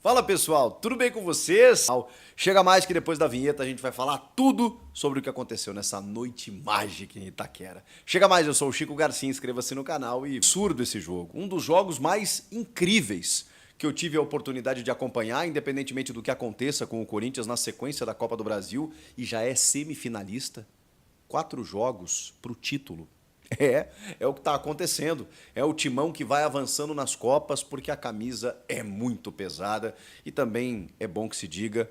Fala pessoal, tudo bem com vocês? Chega mais que depois da vinheta a gente vai falar tudo sobre o que aconteceu nessa noite mágica em Itaquera. Chega mais, eu sou o Chico Garcia, inscreva-se no canal e absurdo esse jogo. Um dos jogos mais incríveis que eu tive a oportunidade de acompanhar, independentemente do que aconteça com o Corinthians na sequência da Copa do Brasil, e já é semifinalista. 4 jogos pro título. É o que está acontecendo. É o timão que vai avançando nas Copas porque a camisa é muito pesada e também é bom que se diga,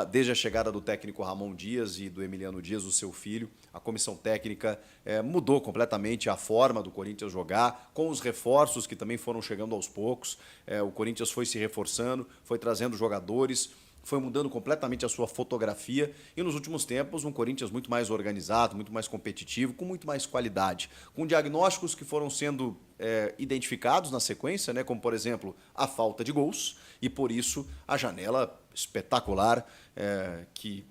desde a chegada do técnico Ramon Dias e do Emiliano Dias, o seu filho, a comissão técnica mudou completamente a forma do Corinthians jogar, com os reforços que também foram chegando aos poucos. O Corinthians foi se reforçando, foi trazendo jogadores, foi mudando completamente a sua fotografia e nos últimos tempos um Corinthians muito mais organizado, muito mais competitivo, com muito mais qualidade, com diagnósticos que foram sendo identificados na sequência, né, como por exemplo a falta de gols e por isso a janela espetacular que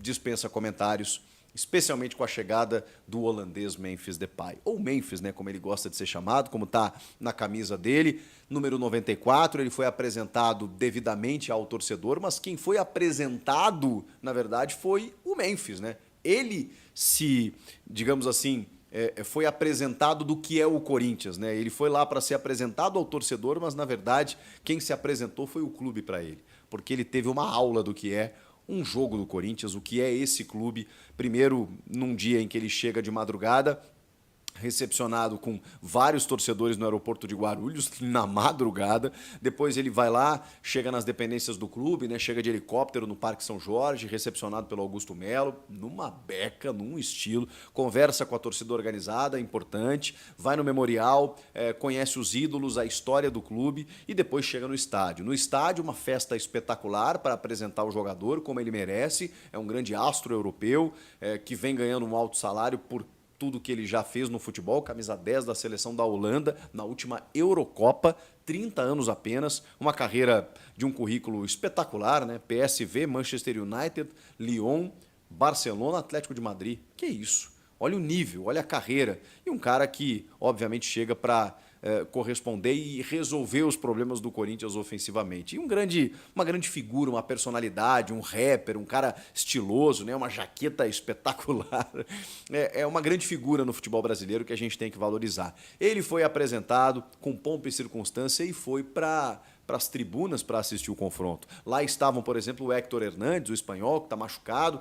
dispensa comentários, especialmente com a chegada do holandês Memphis Depay, ou Memphis, né, como ele gosta de ser chamado, como está na camisa dele, número 94, ele foi apresentado devidamente ao torcedor, mas quem foi apresentado, na verdade, foi o Memphis, né? Ele se, digamos assim, foi apresentado do que é o Corinthians, né? Ele foi lá para ser apresentado ao torcedor, mas, na verdade, quem se apresentou foi o clube para ele, porque ele teve uma aula do que é um jogo do Corinthians, o que é esse clube, primeiro num dia em que ele chega de madrugada, recepcionado com vários torcedores no aeroporto de Guarulhos, na madrugada, depois ele vai lá, chega nas dependências do clube, né? Chega de helicóptero no Parque São Jorge, recepcionado pelo Augusto Melo, numa beca, num estilo, conversa com a torcida organizada, importante, vai no memorial, conhece os ídolos, a história do clube e depois chega no estádio. No estádio, uma festa espetacular para apresentar o jogador como ele merece, é um grande astro europeu que vem ganhando um alto salário por tudo que ele já fez no futebol, camisa 10 da seleção da Holanda, na última Eurocopa, 30 anos apenas, uma carreira de um currículo espetacular, né? PSV, Manchester United, Lyon, Barcelona, Atlético de Madrid. Que isso? Olha o nível, olha a carreira. E um cara que, obviamente, chega para corresponder e resolver os problemas do Corinthians ofensivamente. E uma grande figura, uma personalidade, um rapper, um cara estiloso, né? Uma jaqueta espetacular. É uma grande figura no futebol brasileiro que a gente tem que valorizar. Ele foi apresentado com pompa e circunstância e foi para as tribunas para assistir o confronto. Lá estavam, por exemplo, o Héctor Hernández, o espanhol, que está machucado,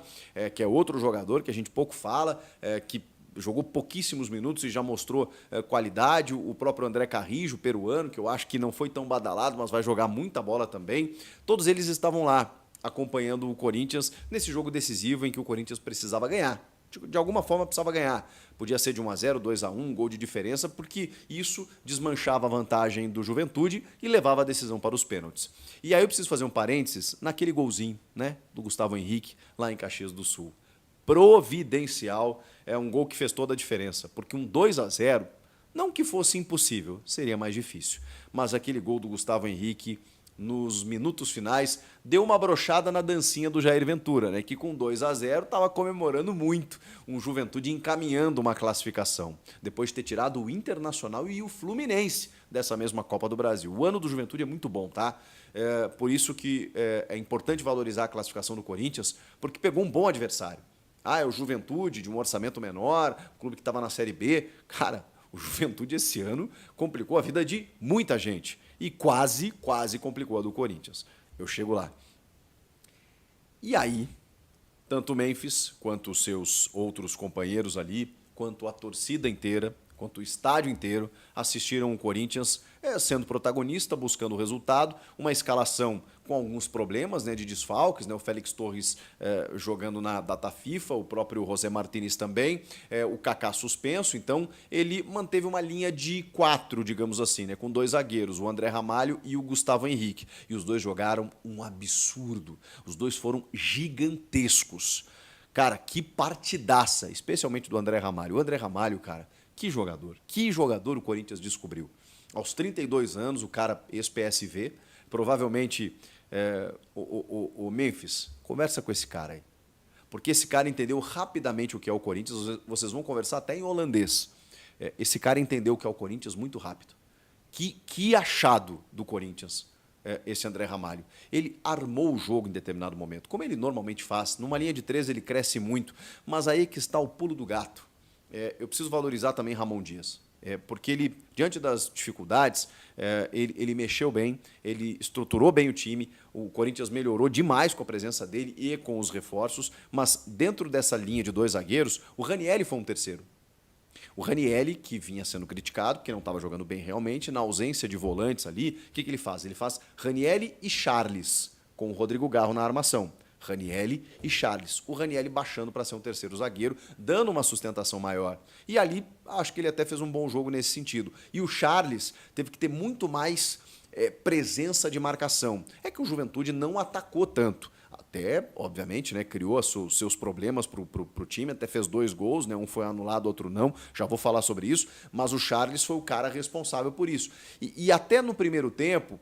que é outro jogador que a gente pouco fala, que jogou pouquíssimos minutos e já mostrou qualidade. O próprio André Carrijo, peruano, que eu acho que não foi tão badalado, mas vai jogar muita bola também. Todos eles estavam lá acompanhando o Corinthians nesse jogo decisivo em que o Corinthians precisava ganhar. De alguma forma precisava ganhar. Podia ser de 1-0, 2-1, gol de diferença, porque isso desmanchava a vantagem do Juventude e levava a decisão para os pênaltis. E aí eu preciso fazer um parênteses naquele golzinho, né, do Gustavo Henrique, lá em Caxias do Sul. Providencial, é um gol que fez toda a diferença, porque um 2-0, não que fosse impossível, seria mais difícil, mas aquele gol do Gustavo Henrique nos minutos finais deu uma brochada na dancinha do Jair Ventura, né, que com 2-0 estava comemorando muito, um Juventude encaminhando uma classificação, depois de ter tirado o Internacional e o Fluminense dessa mesma Copa do Brasil. O ano do Juventude é muito bom, tá? Por isso que é importante valorizar a classificação do Corinthians, porque pegou um bom adversário. É o Juventude, de um orçamento menor, clube que estava na Série B. Cara, o Juventude esse ano complicou a vida de muita gente. E quase complicou a do Corinthians. Eu chego lá. E aí, tanto o Memphis, quanto os seus outros companheiros ali, quanto a torcida inteira, quanto o estádio inteiro, assistiram o Corinthians sendo protagonista, buscando o resultado, uma escalação com alguns problemas, né, de desfalques, né, o Félix Torres jogando na data FIFA, o próprio José Martínez também, o Kaká suspenso, então ele manteve uma linha de 4, digamos assim, né, com 2 zagueiros, o André Ramalho e o Gustavo Henrique, e os dois jogaram um absurdo, os dois foram gigantescos. Cara, que partidaça, especialmente do André Ramalho. O André Ramalho, cara, que jogador o Corinthians descobriu. Aos 32 anos, o cara ex-PSV, provavelmente o Memphis, conversa com esse cara aí. Porque esse cara entendeu rapidamente o que é o Corinthians, vocês vão conversar até em holandês. Esse cara entendeu o que é o Corinthians muito rápido. Que achado do Corinthians. esse André Ramalho. Ele armou o jogo em determinado momento, como ele normalmente faz. Numa linha de 3 ele cresce muito, mas aí que está o pulo do gato. Eu preciso valorizar também Ramon Dias. Porque ele, diante das dificuldades, ele mexeu bem, ele estruturou bem o time, o Corinthians melhorou demais com a presença dele e com os reforços, mas dentro dessa linha de 2 zagueiros, o Ranieri foi um terceiro. O Ranieri, que vinha sendo criticado, porque não estava jogando bem realmente, na ausência de volantes ali, o que ele faz? Ele faz Ranieri e Charles, com o Rodrigo Garro na armação. Ranieri e Charles. O Ranieri baixando para ser um terceiro zagueiro, dando uma sustentação maior. E ali, acho que ele até fez um bom jogo nesse sentido. E o Charles teve que ter muito mais presença de marcação. É que o Juventude não atacou tanto. Até, obviamente, né, criou seus problemas para o time, até fez 2 gols, né, um foi anulado, outro não, já vou falar sobre isso, mas o Charles foi o cara responsável por isso. E até no primeiro tempo,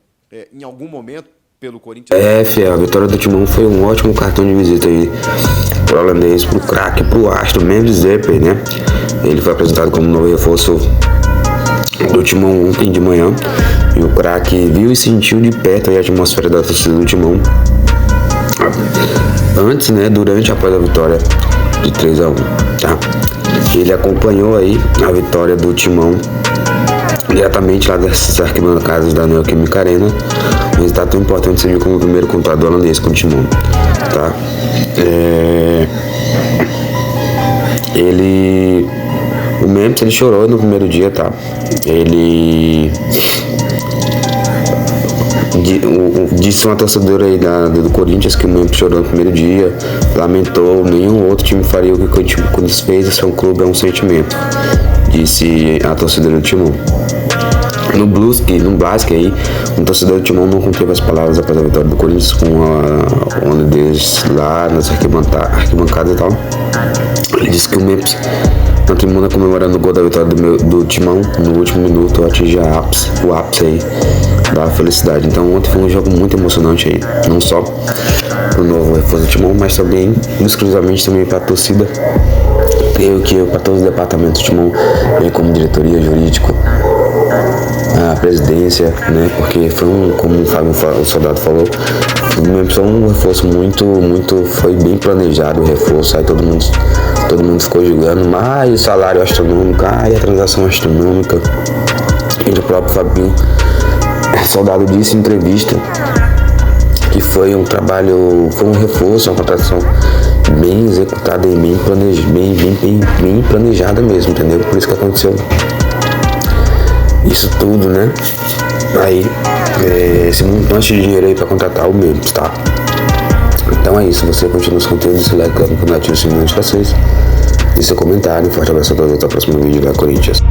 em algum momento, pelo Corinthians... Fiel, a vitória do Timão foi um ótimo cartão de visita aí pro holandês, pro craque, pro astro, Memphis Depay, né? Ele foi apresentado como novo reforço do Timão ontem de manhã, e o craque viu e sentiu de perto aí a atmosfera da torcida do Timão. Antes, né, durante e após a vitória de 3-1, tá? Ele acompanhou aí a vitória do Timão diretamente lá das arquibancadas da Neoquímica Arena. Um resultado tão importante serviu como o primeiro contato do holandês com o Timão, tá? O Memphis, ele chorou no primeiro dia, tá? Ele disse uma torcedora aí do Corinthians que o Memphis chorou no primeiro dia, lamentou, nenhum outro time faria o que o Corinthians fez, esse é um clube, é um sentimento, disse a torcedora do Timão. No Blasque aí, um torcedor do Timão não conteve as palavras após a vitória do Corinthians com a holandês lá nas arquibancadas e tal. Ele disse que o Memphis, na tribuna, comemorando o gol da vitória do Timão no último minuto, atinge o ápice aí da felicidade. Então ontem foi um jogo muito emocionante aí, não só pro novo reforço do Timão, mas também, exclusivamente também pra torcida. Creio que para todos os departamentos do Timão, como diretoria, jurídico, a presidência, né? Porque foi como o soldado falou, foi um reforço foi bem planejado o reforço. Aí todo mundo ficou julgando, mas o salário astronômico, e a transação astronômica. E o próprio Fabinho, soldado, disse em entrevista que foi um reforço, uma contratação bem executada e bem planejada mesmo, entendeu? Por isso que aconteceu isso tudo, né? Aí, esse montante de dinheiro aí pra contratar o Memphis, tá? Então é isso, você continua os conteúdos, like, no canal, ativa o sininho de vocês, e seu comentário. Forte abraço a todos, até o próximo vídeo da Corinthians.